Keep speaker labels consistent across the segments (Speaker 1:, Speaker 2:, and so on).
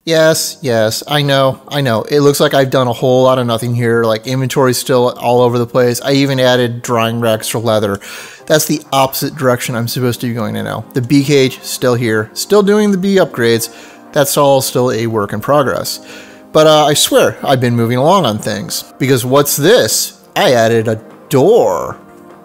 Speaker 1: Yes, I know. It looks like I've done a whole lot of nothing here, like inventory's still all over the place. I even added drying racks for leather. That's the opposite direction I'm supposed to be going in now. The bee cage, still here, still doing the bee upgrades. That's all still a work in progress. But I swear, I've been moving along on things. Because what's this? I added a door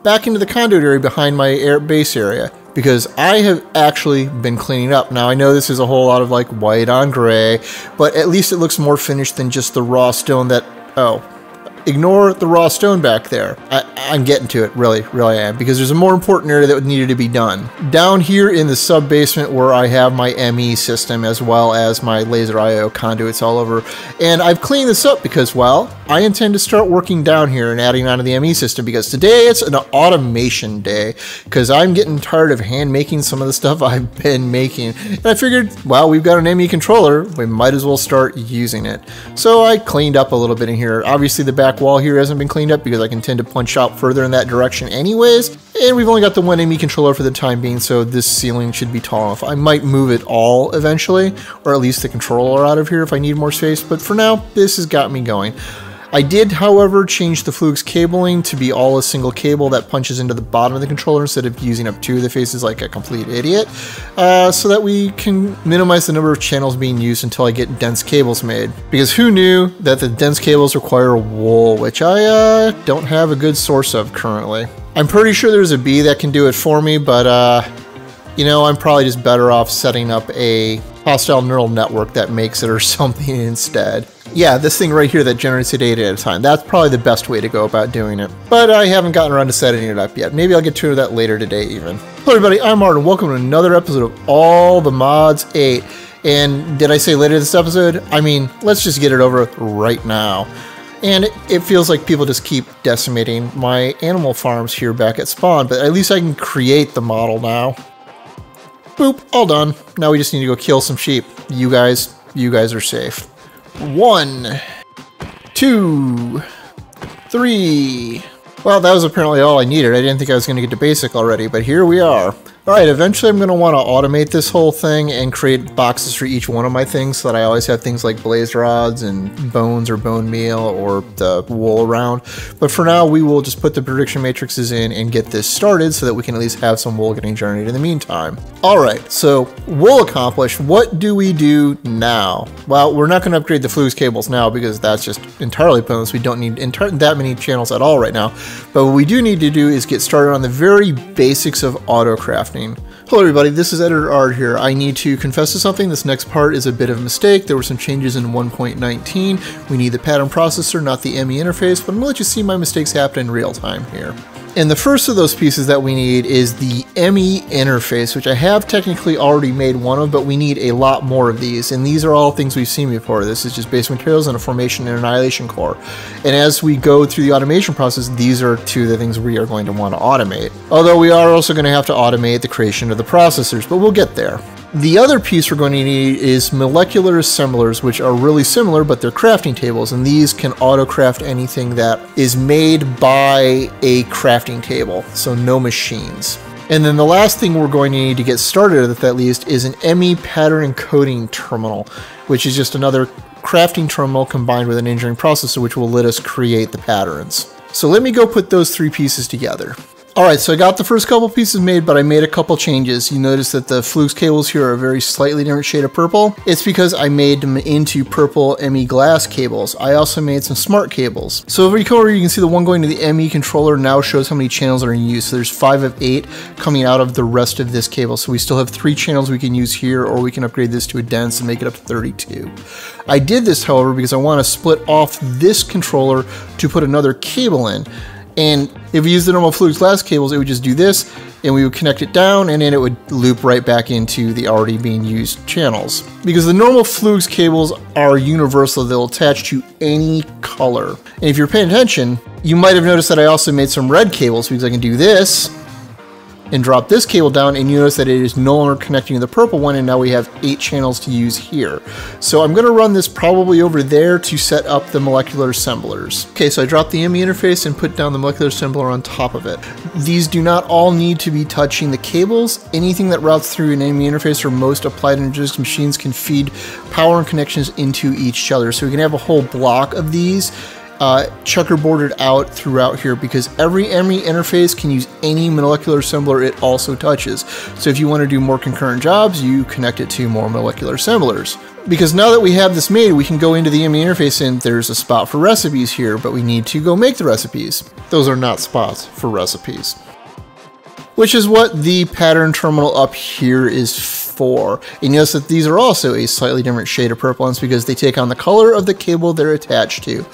Speaker 1: back into the conduit area behind my base area. Because I have actually been cleaning up. Now I know this is a whole lot of like white on gray, but at least it looks more finished than just the raw stone that, oh, ignore the raw stone back there. I'm getting to it, really I am, because there's a more important area that needed to be done. Down here in the sub basement where I have my ME system as well as my laser IO conduits all over. And I've cleaned this up because, well, I intend to start working down here and adding onto the ME system because today it's an automation day because I'm getting tired of hand making some of the stuff I've been making. And I figured, well, we've got an ME controller, we might as well start using it. So I cleaned up a little bit in here. Obviously the back wall here hasn't been cleaned up because I intend to punch out further in that direction anyways. And we've only got the one ME controller for the time being, so this ceiling should be tall enough. I might move it all eventually, or at least the controller out of here if I need more space, but for now, this has got me going. I did, however, change the fluix cabling to be all a single cable that punches into the bottom of the controller instead of using up two of the faces like a complete idiot, so that we can minimize the number of channels being used until I get dense cables made. Because who knew that the dense cables require wool, which I don't have a good source of currently. I'm pretty sure there's a bee that can do it for me, but you know, I'm probably just better off setting up a hostile neural network that makes it or something instead. Yeah, this thing right here that generates it data at a time. That's probably the best way to go about doing it. But I haven't gotten around to setting it up yet. Maybe I'll get to that later today even. Hello everybody, I'm Martin. Welcome to another episode of All the Mods 8. And did I say later this episode? I mean, let's just get it over with right now. And it feels like people just keep decimating my animal farms here back at spawn, but at least I can create the model now. Boop, all done. Now we just need to go kill some sheep. You guys are safe. 1, 2, 3. Well, that was apparently all I needed. I didn't think I was going to get to basic already, but here we are. Alright, eventually I'm going to want to automate this whole thing and create boxes for each one of my things so that I always have things like blaze rods and bones or bone meal or the wool around. But for now, we will just put the prediction matrices in and get this started so that we can at least have some wool getting generated in the meantime. Alright, so wool accomplished. What do we do now? Well, we're not going to upgrade the fluix cables now because that's just entirely pointless. We don't need that many channels at all right now. But what we do need to do is get started on the very basics of Autocrafting. Hello everybody, this is Editor Art here. I need to confess to something. This next part is a bit of a mistake. There were some changes in 1.19. We need the pattern processor, not the ME interface, but I'm going to let you see my mistakes happen in real time here. And the first of those pieces that we need is the ME interface, which I have technically already made one of, but we need a lot more of these. And these are all things we've seen before. This is just base materials and a formation and annihilation core. And as we go through the automation process, these are two of the things we are going to want to automate. Although we are also going to have to automate the creation of the processors, but we'll get there. The other piece we're going to need is molecular assemblers, which are really similar, but they're crafting tables, and these can auto-craft anything that is made by a crafting table, so no machines. And then the last thing we're going to need to get started with at least is an ME pattern encoding terminal, which is just another crafting terminal combined with an engineering processor, which will let us create the patterns. So let me go put those three pieces together. Alright, so I got the first couple pieces made, but I made a couple changes. You notice that the fluix cables here are a very slightly different shade of purple. It's because I made them into purple ME glass cables. I also made some smart cables. So over here you can see the one going to the ME controller now shows how many channels are in use. So there's 5 of 8 coming out of the rest of this cable. So we still have 3 channels we can use here, or we can upgrade this to a dense and make it up to 32. I did this, however, because I want to split off this controller to put another cable in. And if we use the normal fluix glass cables, it would just do this, and we would connect it down, and then it would loop right back into the already being used channels. Because the normal fluix cables are universal, they'll attach to any color. And if you're paying attention, you might have noticed that I also made some red cables, because I can do this, and drop this cable down, and you notice that it is no longer connecting to the purple one, and now we have 8 channels to use here. So I'm going to run this probably over there to set up the molecular assemblers. Okay, so I dropped the ME interface and put down the molecular assembler on top of it. These do not all need to be touching the cables. Anything that routes through an ME interface or most Applied Energistics machines can feed power and connections into each other. So we can have a whole block of these checkerboarded out throughout here, because every ME interface can use any molecular assembler it also touches. So if you want to do more concurrent jobs, you connect it to more molecular assemblers. Because now that we have this made, we can go into the ME interface and there's a spot for recipes here, but we need to go make the recipes. Those are not spots for recipes. Which is what the pattern terminal up here is for. And notice that these are also a slightly different shade of purple, and it's because they take on the color of the cable they're attached to.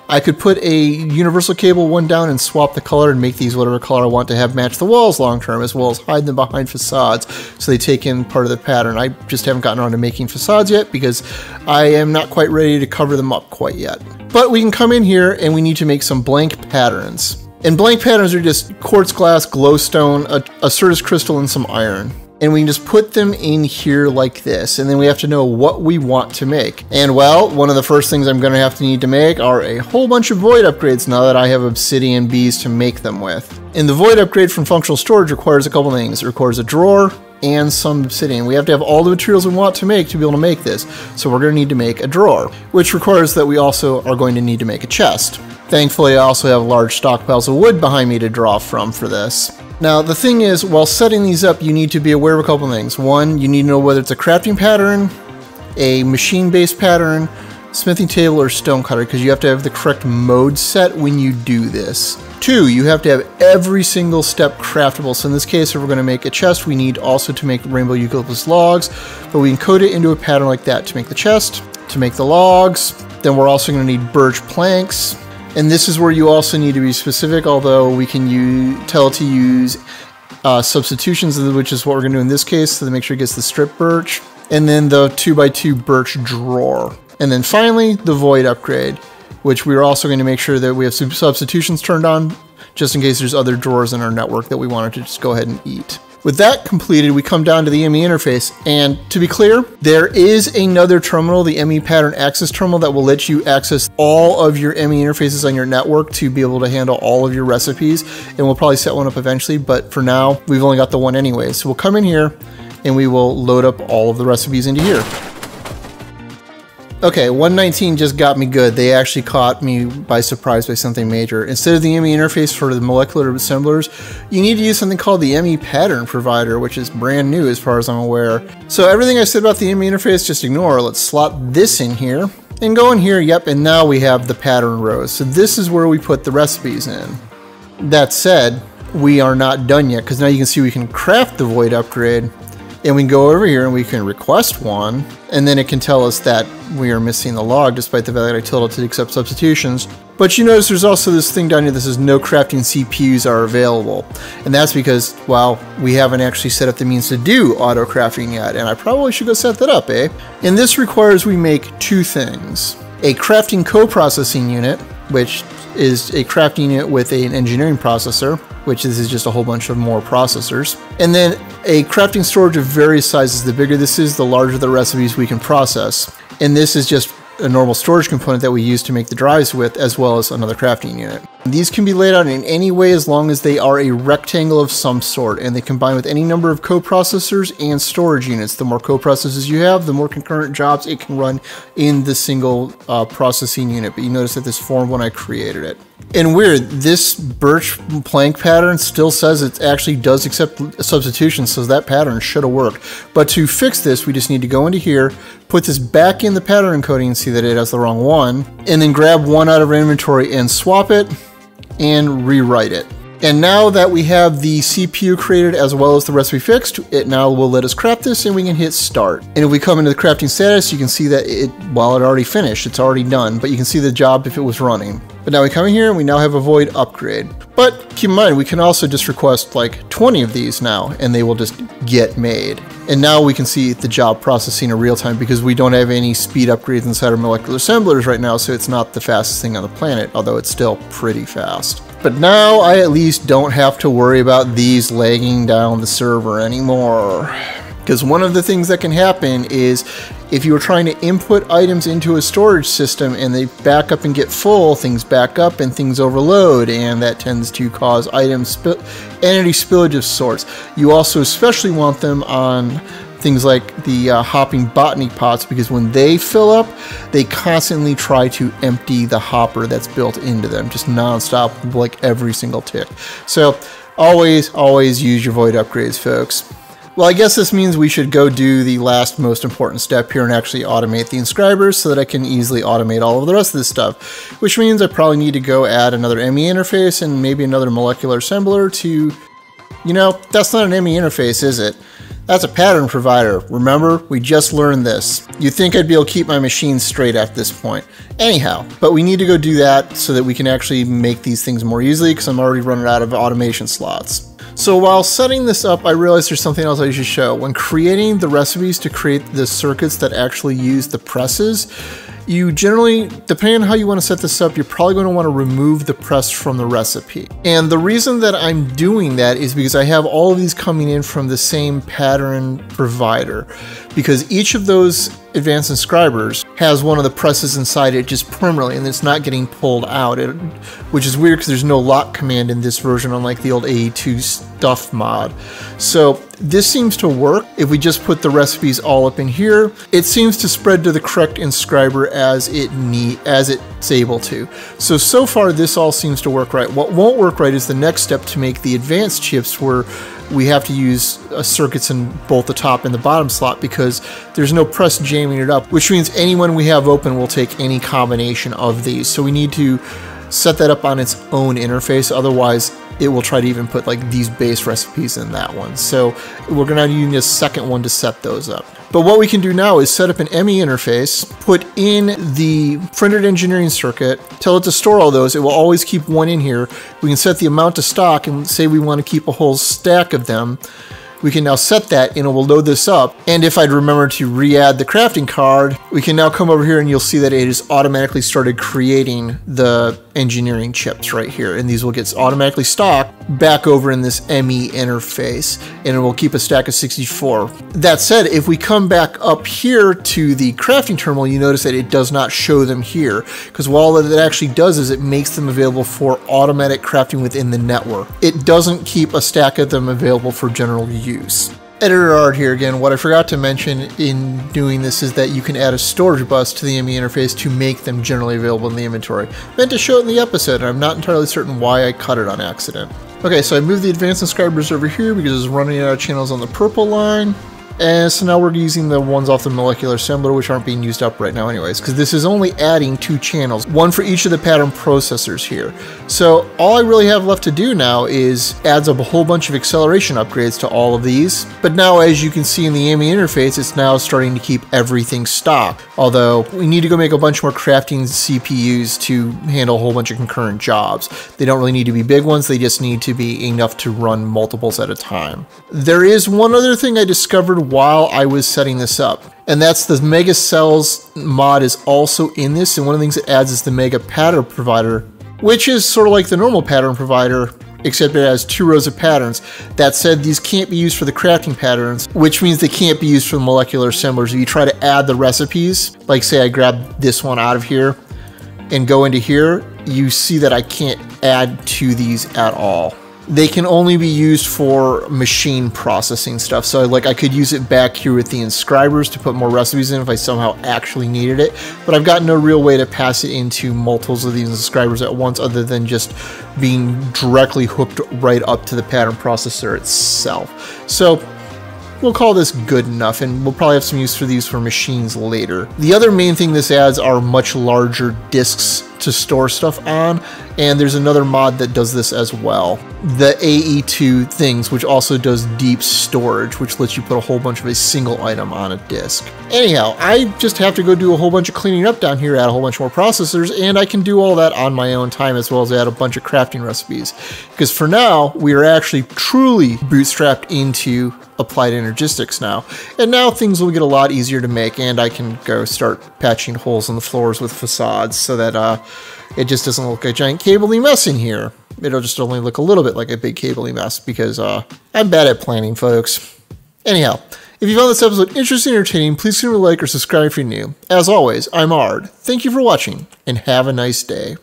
Speaker 1: I could put a universal cable one down and swap the color and make these whatever color I want to have match the walls long term, as well as hide them behind facades so they take in part of the pattern. I just haven't gotten around to making facades yet because I am not quite ready to cover them up quite yet. But we can come in here and we need to make some blank patterns. And blank patterns are just quartz glass, glowstone, a Certus crystal, and some iron. And we can just put them in here like this, and then we have to know what we want to make. And well, one of the first things I'm going to have to need to make are a whole bunch of void upgrades now that I have obsidian bees to make them with. And the void upgrade from functional storage requires a couple things. It requires a drawer and some obsidian. We have to have all the materials we want to make to be able to make this. So we're going to need to make a drawer, which requires that we also are going to need to make a chest. Thankfully, I also have large stockpiles of wood behind me to draw from for this. Now, the thing is, while setting these up, you need to be aware of a couple things. One, you need to know whether it's a crafting pattern, a machine-based pattern, smithing table, or stonecutter, because you have to have the correct mode set when you do this. Two, you have to have every single step craftable. So in this case, if we're going to make a chest, we need also to make rainbow eucalyptus logs, but we can code it into a pattern like that to make the chest, to make the logs. Then we're also going to need birch planks. And this is where you also need to be specific, although we can tell it to use substitutions, which is what we're going to do in this case, so to make sure it gets the strip birch. And then the 2x2 birch drawer. And then finally, the void upgrade, which we're also going to make sure that we have substitutions turned on, just in case there's other drawers in our network that we wanted to just go ahead and eat. With that completed, we come down to the ME interface, and to be clear, there is another terminal, the ME pattern access terminal, that will let you access all of your ME interfaces on your network to be able to handle all of your recipes, and we'll probably set one up eventually, but for now, we've only got the one anyway. So we'll come in here, and we will load up all of the recipes into here. Okay, 119 just got me good. They actually caught me by surprise by something major. Instead of the ME interface for the molecular assemblers, you need to use something called the ME pattern provider, which is brand new as far as I'm aware. So everything I said about the ME interface, just ignore. Let's slot this in here and go in here. Yep, and now we have the pattern rows. So this is where we put the recipes in. That said, we are not done yet, because now you can see we can craft the void upgrade. And we can go over here and we can request one, and then it can tell us that we are missing the log despite the fact that I told it to accept substitutions. But you notice there's also this thing down here that says no crafting CPUs are available. And that's because, well, we haven't actually set up the means to do auto crafting yet, and I probably should go set that up, eh? And this requires we make two things. A crafting co-processing unit, which is a crafting unit with an engineering processor, which is just a whole bunch of more processors. And then a crafting storage of various sizes. The bigger this is, the larger the recipes we can process. And this is just a normal storage component that we use to make the drives with, as well as another crafting unit. These can be laid out in any way as long as they are a rectangle of some sort, and they combine with any number of coprocessors and storage units. The more coprocessors you have, the more concurrent jobs it can run in the single processing unit. But you notice that this formed when I created it. And weird, this birch plank pattern still says it actually does accept substitutions, so that pattern should have worked. But to fix this, we just need to go into here, put this back in the pattern encoding and see that it has the wrong one, and then grab one out of our inventory and swap it and rewrite it. And now that we have the CPU created as well as the recipe fixed, it now will let us craft this, and we can hit start. And if we come into the crafting status, you can see that it already finished, it's already done, but you can see the job if it was running. But now we come in here and we now have a void upgrade. But keep in mind, we can also just request like 20 of these now, and they will just get made. And now we can see the job processing in real time, because we don't have any speed upgrades inside our molecular assemblers right now, so it's not the fastest thing on the planet, although it's still pretty fast. But now I at least don't have to worry about these lagging down the server anymore. Because one of the things that can happen is if you were trying to input items into a storage system and they back up and get full, things back up and things overload, and that tends to cause energy spillage of sorts. You also especially want them on things like the hopping botany pots, because when they fill up, they constantly try to empty the hopper that's built into them, just non-stop, like every single tick. So always use your void upgrades, folks. Well, I guess this means we should go do the last most important step here and actually automate the inscribers so that I can easily automate all of the rest of this stuff, which means I probably need to go add another ME interface and maybe another molecular assembler to, you know, that's not an ME interface, is it? That's a pattern provider. Remember, we just learned this. You'd think I'd be able to keep my machine straight at this point. Anyhow, but we need to go do that so that we can actually make these things more easily, because I'm already running out of automation slots. So while setting this up, I realized there's something else I should show. When creating the recipes to create the circuits that actually use the presses, you generally, depending on how you want to set this up, you're probably going to want to remove the press from the recipe. And the reason that I'm doing that is because I have all of these coming in from the same pattern provider, because each of those advanced inscribers has one of the presses inside it just permanently, and it's not getting pulled out, which is weird because there's no lock command in this version, unlike the old AE2 stuff mod. So this seems to work. If we just put the recipes all up in here, it seems to spread to the correct inscriber as it's able to. So far this all seems to work right. What won't work right is the next step to make the advanced chips, where we have to use circuits in both the top and the bottom slot, because there's no press jamming it up, which means anyone we have open will take any combination of these. So we need to set that up on its own interface, otherwise it will try to even put like these base recipes in that one. So we're going to need a second one to set those up. But what we can do now is set up an ME interface, put in the printed engineering circuit, tell it to store all those. It will always keep one in here. We can set the amount to stock and say we want to keep a whole stack of them. We can now set that and it will load this up. And if I'd remember to re-add the crafting card, we can now come over here and you'll see that it has automatically started creating the engineering chips right here. And these will get automatically stocked back over in this ME interface, and it will keep a stack of 64. That said, if we come back up here to the crafting terminal, you notice that it does not show them here, because all that it actually does is it makes them available for automatic crafting within the network. It doesn't keep a stack of them available for general use. Editor art here again. What I forgot to mention in doing this is that you can add a storage bus to the ME interface to make them generally available in the inventory. Meant to show it in the episode, and I'm not entirely certain why I cut it on accident. Okay, so I moved the advanced inscribers over here because it's running out of channels on the purple line. And so now we're using the ones off the molecular assembler, which aren't being used up right now anyways, because this is only adding 2 channels, one for each of the pattern processors here. So all I really have left to do now is adds up a whole bunch of acceleration upgrades to all of these. But now, as you can see in the ME interface, it's now starting to keep everything stocked. Although we need to go make a bunch more crafting CPUs to handle a whole bunch of concurrent jobs. They don't really need to be big ones, they just need to be enough to run multiples at a time. There is one other thing I discovered while I was setting this up, and that's the Mega Cells mod is also in this, and one of the things it adds is the Mega Pattern Provider, which is sort of like the normal pattern provider, except it has 2 rows of patterns. That said, these can't be used for the crafting patterns, which means they can't be used for the molecular assemblers. If you try to add the recipes, like say I grab this one out of here and go into here, you see that I can't add to these at all. They can only be used for machine processing stuff. So like I could use it back here with the inscribers to put more recipes in if I somehow actually needed it, but I've got no real way to pass it into multiples of these inscribers at once other than just being directly hooked right up to the pattern processor itself. So we'll call this good enough, and we'll probably have some use for these for machines later. The other main thing this adds are much larger disks to store stuff on, and there's another mod that does this as well. The AE2 things, which also does deep storage, which lets you put a whole bunch of a single item on a disk. Anyhow, I just have to go do a whole bunch of cleaning up down here, add a whole bunch more processors, and I can do all that on my own time, as well as add a bunch of crafting recipes. Because for now, we are actually truly bootstrapped into Applied Energistics now. And now things will get a lot easier to make, and I can go start patching holes in the floors with facades so that it just doesn't look like a giant cabley mess in here. it'll just only look a little bit like a big cabling mess because I'm bad at planning, folks. Anyhow, if you found this episode interesting and entertaining, please consider like or subscribe if you're new. As always, I'm Ard. Thank you for watching, and have a nice day.